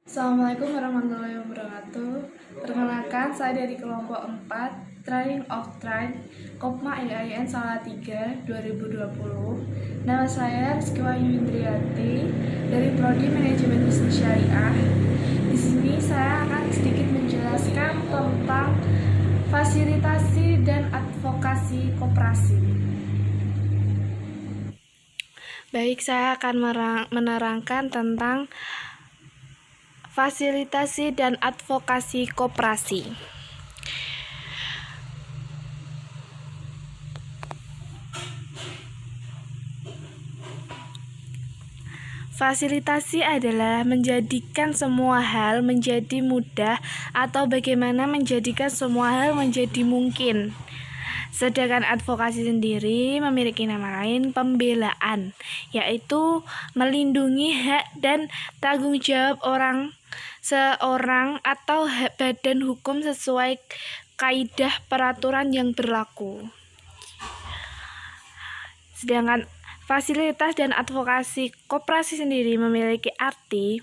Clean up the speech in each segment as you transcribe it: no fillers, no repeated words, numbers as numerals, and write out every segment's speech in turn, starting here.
Assalamualaikum warahmatullahi wabarakatuh. Perkenalkan, saya dari kelompok 4 Training of Trade Kopma EAIN Salatiga 2020. Nama saya Rizky Wahyu Indriati dari Prodi Manajemen Bisnis Syariah. Di sini saya akan sedikit menjelaskan tentang fasilitasi dan advokasi koperasi. Baik, saya akan menerangkan tentang fasilitasi dan advokasi koperasi. Fasilitasi adalah menjadikan semua hal menjadi mudah atau bagaimana menjadikan semua hal menjadi mungkin. Sedangkan advokasi sendiri memiliki nama lain pembelaan, yaitu melindungi hak dan tanggung jawab seorang atau badan hukum sesuai kaidah peraturan yang berlaku. Sedangkan fasilitas dan advokasi koperasi sendiri memiliki arti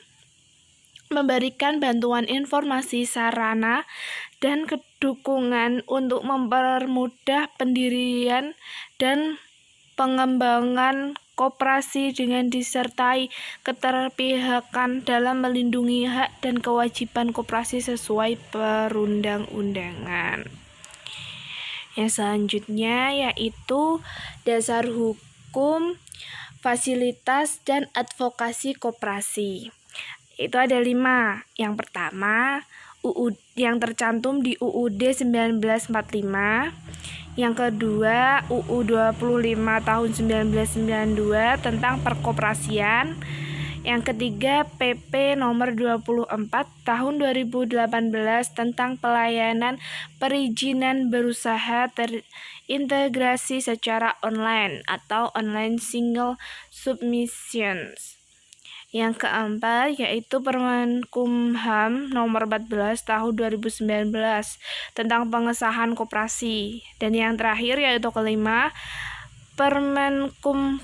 memberikan bantuan informasi, sarana, dan dukungan untuk mempermudah pendirian dan pengembangan koperasi dengan disertai keterpihakan dalam melindungi hak dan kewajiban koperasi sesuai perundang-undangan. Yang selanjutnya yaitu dasar hukum, fasilitas, dan advokasi koperasi. Itu ada 5. Yang pertama, yang tercantum di UUD 1945. Yang kedua, UU 25 tahun 1992 tentang perkoperasian. Yang ketiga, PP nomor 24 tahun 2018 tentang pelayanan perizinan berusaha terintegrasi secara online atau online single submissions. Yang keempat yaitu Permenkumham nomor 14 tahun 2019 tentang pengesahan koperasi. Dan yang terakhir yaitu kelima, Permenkum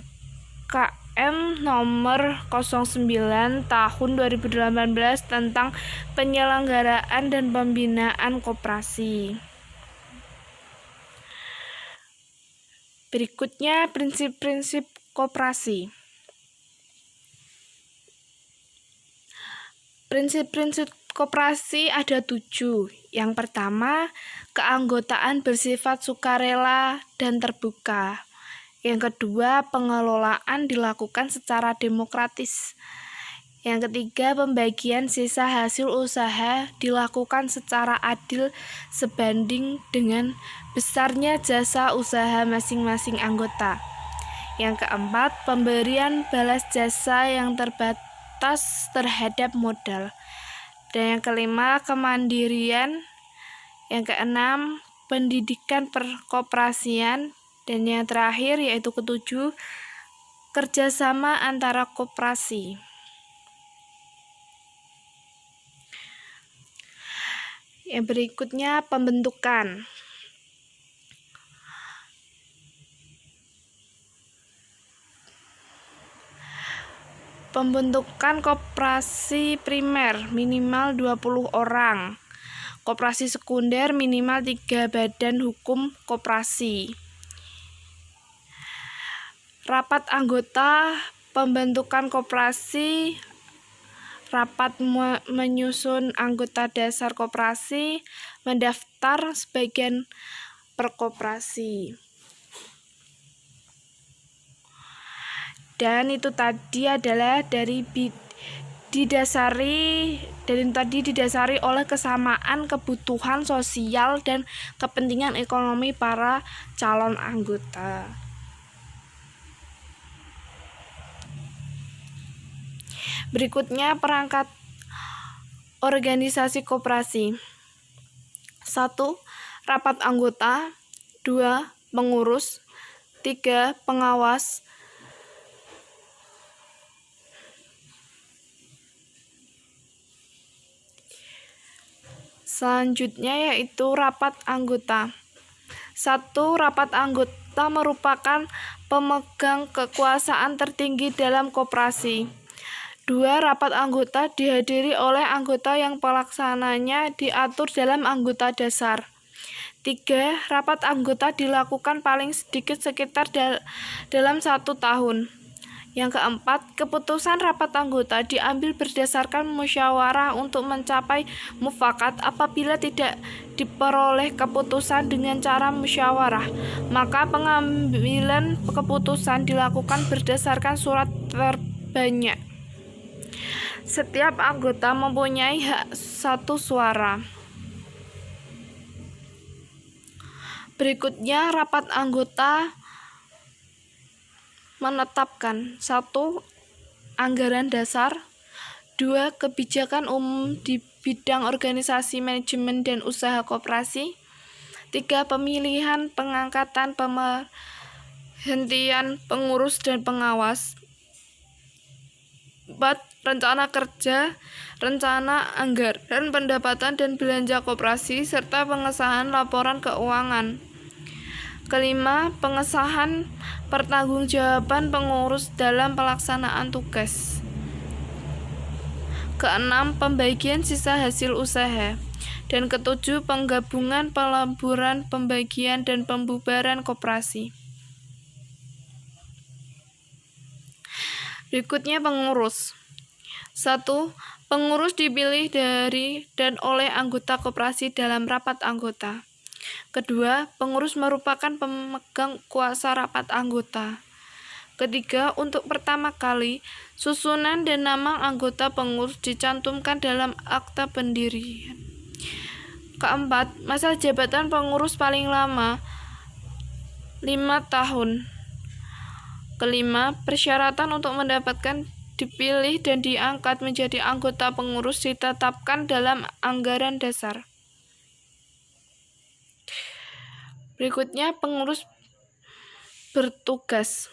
KM nomor 09 tahun 2018 tentang penyelenggaraan dan pembinaan koperasi. Berikutnya prinsip-prinsip koperasi. Prinsip-prinsip koperasi ada 7. Yang pertama, keanggotaan bersifat sukarela dan terbuka. Yang kedua, pengelolaan dilakukan secara demokratis. Yang ketiga, pembagian sisa hasil usaha dilakukan secara adil sebanding dengan besarnya jasa usaha masing-masing anggota. Yang keempat, pemberian balas jasa yang terbatas terhadap modal. Dan yang kelima, kemandirian. Yang keenam, pendidikan perkoperasian. Dan yang terakhir yaitu ketujuh, kerjasama antara koperasi. Yang berikutnya pembentukan. Pembentukan koperasi primer minimal 20 orang. Koperasi sekunder minimal 3 badan hukum koperasi. Rapat anggota pembentukan koperasi, rapat menyusun anggota dasar koperasi, mendaftar sebagian perkoperasi. Dan itu tadi adalah didasari oleh kesamaan kebutuhan sosial dan kepentingan ekonomi para calon anggota. Berikutnya perangkat organisasi koperasi. 1. Rapat anggota. 2. Pengurus. 3. Pengawas. Selanjutnya yaitu rapat anggota. 1. Rapat anggota merupakan pemegang kekuasaan tertinggi dalam koperasi. 2. Rapat anggota dihadiri oleh anggota yang pelaksananya diatur dalam anggota dasar. 3. Rapat anggota dilakukan paling sedikit sekitar dalam 1 tahun. Yang keempat, keputusan rapat anggota diambil berdasarkan musyawarah untuk mencapai mufakat. Apabila tidak diperoleh keputusan dengan cara musyawarah, maka pengambilan keputusan dilakukan berdasarkan surat terbanyak. Setiap anggota mempunyai hak 1 suara. Berikutnya, rapat anggota menetapkan 1. Anggaran dasar. 2. Kebijakan umum di bidang organisasi, manajemen, dan usaha koperasi. 3. Pemilihan, pengangkatan, pemberhentian pengurus dan pengawas. 4. Rencana kerja, rencana anggaran pendapatan dan belanja koperasi, serta pengesahan laporan keuangan. Kelima, pengesahan pertanggungjawaban pengurus dalam pelaksanaan tugas. Keenam, pembagian sisa hasil usaha. Dan ketujuh, penggabungan, peleburan, pembagian, dan pembubaran koperasi. Berikutnya pengurus. 1. Pengurus dipilih dari dan oleh anggota koperasi dalam rapat anggota. Kedua, pengurus merupakan pemegang kuasa rapat anggota. Ketiga, untuk pertama kali, susunan dan nama anggota pengurus dicantumkan dalam akta pendirian. Keempat, masa jabatan pengurus paling lama 5 tahun. Kelima, persyaratan untuk mendapatkan dipilih dan diangkat menjadi anggota pengurus ditetapkan dalam anggaran dasar. Berikutnya pengurus bertugas.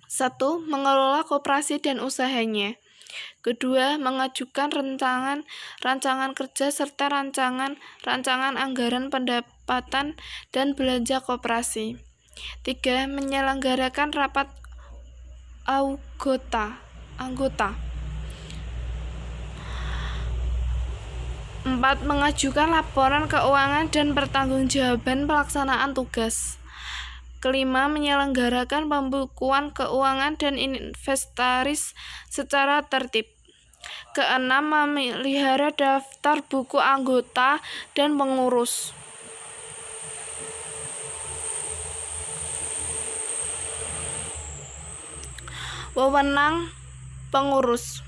1. Mengelola koperasi dan usahanya. Kedua, mengajukan rancangan kerja serta rancangan anggaran pendapatan dan belanja koperasi. 3. Menyelenggarakan rapat anggota. 4. Mengajukan laporan keuangan dan pertanggungjawaban pelaksanaan tugas. Kelima, menyelenggarakan pembukuan keuangan dan inventaris secara tertib. Keenam, memelihara daftar buku anggota dan pengurus. Wewenang pengurus.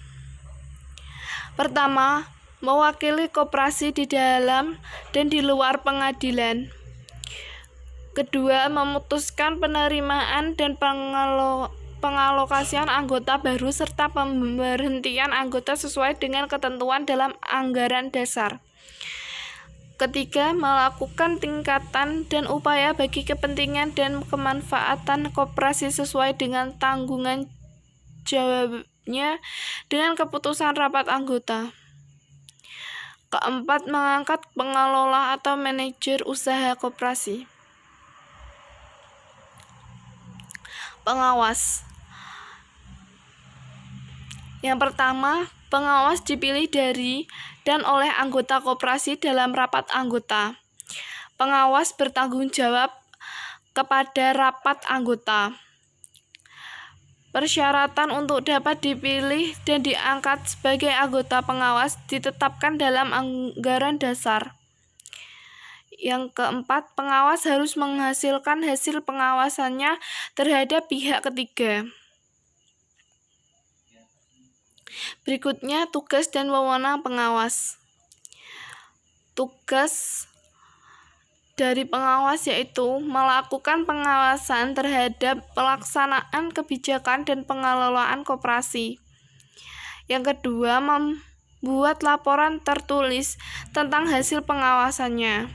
Pertama, mewakili koperasi di dalam dan di luar pengadilan. Kedua, memutuskan penerimaan dan pengalokasian anggota baru serta pemberhentian anggota sesuai dengan ketentuan dalam anggaran dasar. Ketiga, melakukan tingkatan dan upaya bagi kepentingan dan kemanfaatan koperasi sesuai dengan tanggungan jawabnya dengan keputusan rapat anggota. Keempat, mengangkat pengelola atau manajer usaha koperasi. Pengawas. Yang pertama, pengawas dipilih dari dan oleh anggota koperasi dalam rapat anggota. Pengawas bertanggung jawab kepada rapat anggota. Persyaratan untuk dapat dipilih dan diangkat sebagai anggota pengawas ditetapkan dalam anggaran dasar. Yang keempat, pengawas harus menghasilkan hasil pengawasannya terhadap pihak ketiga. Berikutnya, tugas dan wewenang pengawas. Tugas dari pengawas yaitu melakukan pengawasan terhadap pelaksanaan kebijakan dan pengelolaan koperasi. Yang kedua, membuat laporan tertulis tentang hasil pengawasannya.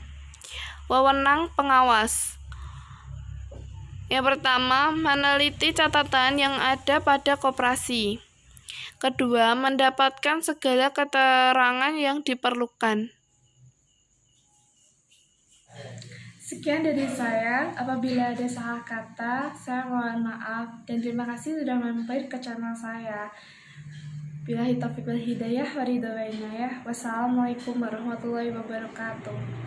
Wewenang pengawas. Yang pertama, meneliti catatan yang ada pada koperasi. Kedua, mendapatkan segala keterangan yang diperlukan. Sekian dari saya. Apabila ada salah kata, saya mohon maaf dan terima kasih sudah mampir ke channel saya. Billahi taufiq wal hidayah, waridha wa inayah. Wassalamualaikum warahmatullahi wabarakatuh.